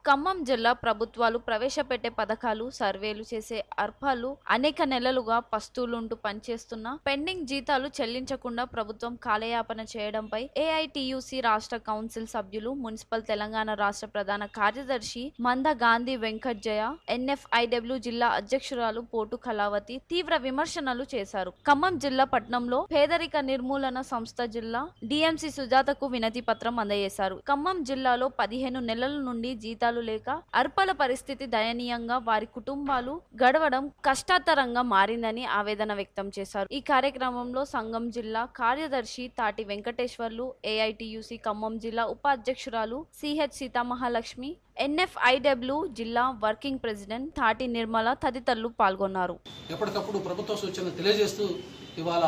ఖమ్మం జిల్లా ప్రభుత్వాలు ప్రవేశపెట్టే పథకాలు, సర్వేలు చేసే అర్పాలు అనేక నెలలుగా పస్తులుంటూ పనిచేస్తున్న పెండింగ్ జీతాలు చెల్లించకుండా ప్రభుత్వం కాలయాపన చేయడంపై ఏఐటియుసి రాష్ట్ర కౌన్సిల్ సభ్యులు, మున్సిపల్ తెలంగాణ రాష్ట్ర ప్రధాన కార్యదర్శి మంద గాంధీ వెంకట్ జయ, ఎన్ఎఫ్ఐడబ్ల్యూ జిల్లా అధ్యక్షురాలు పోటు కళావతి తీవ్ర విమర్శనలు చేశారు. ఖమ్మం జిల్లా పట్టణంలో పేదరిక నిర్మూలన సంస్థ జిల్లా డిఎంసి సుజాతకు వినతి పత్రం అందజేశారు. ఖమ్మం జిల్లాలో 15 నెలల నుండి జీతాలు లేక అర్పల పరిస్థితి దయనీయంగా, వారి కుటుంబాలు గడవడం కష్టతరంగా మారిందని ఆవేదన వ్యక్తం చేశారు. ఈ కార్యక్రమంలో సంఘం జిల్లా కార్యదర్శి తాటి వెంకటేశ్వర్లు, ఏఐటియుసి ఖమ్మం జిల్లా ఉపాధ్యక్షురాలు సిహెచ్ సీతామహాలక్ష్మి, ఎన్ఎఫ్ఐడబ్ల్యూ జిల్లా వర్కింగ్ ప్రెసిడెంట్ తాటి నిర్మల తదితరులు పాల్గొన్నారు. ఎప్పటికప్పుడు ప్రభుత్వ సూచనలు తెలియజేస్తూ ఇవాళ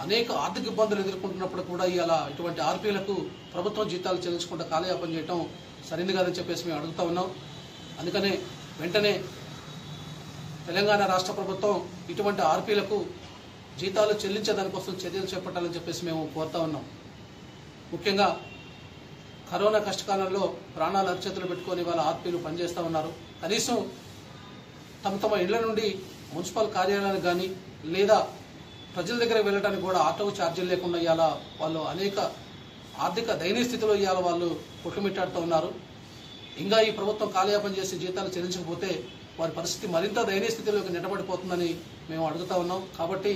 అనేక ఆర్థిక ఇబ్బందులు ఎదుర్కొంటున్నప్పుడు కూడా ఇవాళ ఇటువంటి ఆర్పీలకు ప్రభుత్వం జీతాలు చెల్లించకుండా కాలయాపన చేయడం సరైనది కాదని చెప్పేసి మేము అడుగుతా ఉన్నాం. అందుకనే వెంటనే తెలంగాణ రాష్ట్ర ప్రభుత్వం ఇటువంటి ఆర్పీలకు జీతాలు చెల్లించేదానికోసం చర్యలు చేపట్టాలని చెప్పేసి మేము కోరుతా ఉన్నాం. ముఖ్యంగా కరోనా కష్టకాలంలో ప్రాణాలు అరచేతులు పెట్టుకొని వాళ్ళ ఆర్పీలు పనిచేస్తూ ఉన్నారు. కనీసం తమ ఇళ్ల నుండి మున్సిపల్ కార్యాలయానికి కానీ లేదా ప్రజల దగ్గర వెళ్ళడానికి కూడా ఆటో ఛార్జీలు లేకుండా ఇవాళ వాళ్ళు అనేక ఆర్థిక దయనీయ స్థితిలో ఇవాళ వాళ్ళు కొట్టుమిట్టాడుతూ ఉన్నారు. ఇంకా ఈ ప్రభుత్వం కాలయాపన చేసి జీతాలు చెల్లించకపోతే వారి పరిస్థితి మరింత దయనీయ స్థితిలోకి నెట్టబడిపోతుందని మేము అడుగుతా ఉన్నాం. కాబట్టి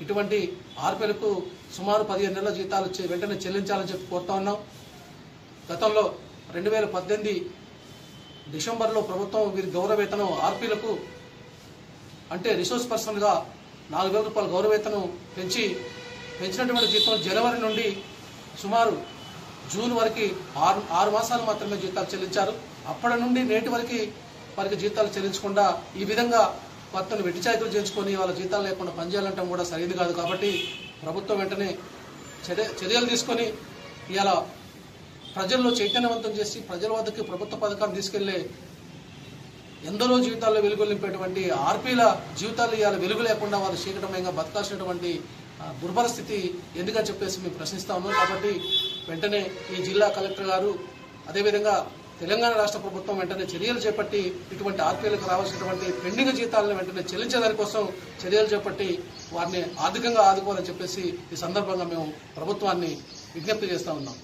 ఇటువంటి ఆర్పీలకు సుమారు 15 నెలల జీతాలు వెంటనే చెల్లించాలని చెప్పి కోరుతా ఉన్నాం. గతంలో 2018 డిసెంబర్లో ప్రభుత్వం వీరి గౌరవ వేతనం ఆర్పీలకు అంటే రిసోర్స్ పర్సన్గా 4,000 రూపాయల గౌరవ వేతనం పెంచినటువంటి జీతం జనవరి నుండి సుమారు జూన్ వరకు 6 మాసాలు మాత్రమే జీతాలు చెల్లించారు. అప్పటి నుండి నేటి వరకు వారికి జీతాలు చెల్లించకుండా ఈ విధంగా వారిని వెట్టిచాయితీలు చేయించుకొని వాళ్ళ జీతాలు లేకుండా పనిచేయాలంటే కూడా సరైనది కాదు. కాబట్టి ప్రభుత్వం వెంటనే చర్యలు తీసుకొని ఇవాళ ప్రజల్లో చైతన్యవంతం చేసి ప్రజల వద్దకు ప్రభుత్వ పథకాలు తీసుకెళ్లే ఎందరో జీవితాల్లో వెలుగులు నింపేటువంటి ఆర్పీల జీవితాలు ఇవాళ వెలుగు లేకుండా వారు చీకటమయంగా బతకాల్సినటువంటి దుర్భర స్థితి ఎందుకని చెప్పేసి మేము ప్రశ్నిస్తా ఉన్నాం. కాబట్టి వెంటనే ఈ జిల్లా కలెక్టర్ గారు అదేవిధంగా తెలంగాణ రాష్ట్ర ప్రభుత్వం వెంటనే చర్యలు చేపట్టి ఇటువంటి ఆర్పీలకు రావాల్సినటువంటి పెండింగ్ జీతాలను వెంటనే చెల్లించేదానికోసం చర్యలు చేపట్టి వారిని ఆర్థికంగా ఆదుకోవాలని చెప్పేసి ఈ సందర్భంగా మేము ప్రభుత్వాన్ని విజ్ఞప్తి చేస్తా ఉన్నాం.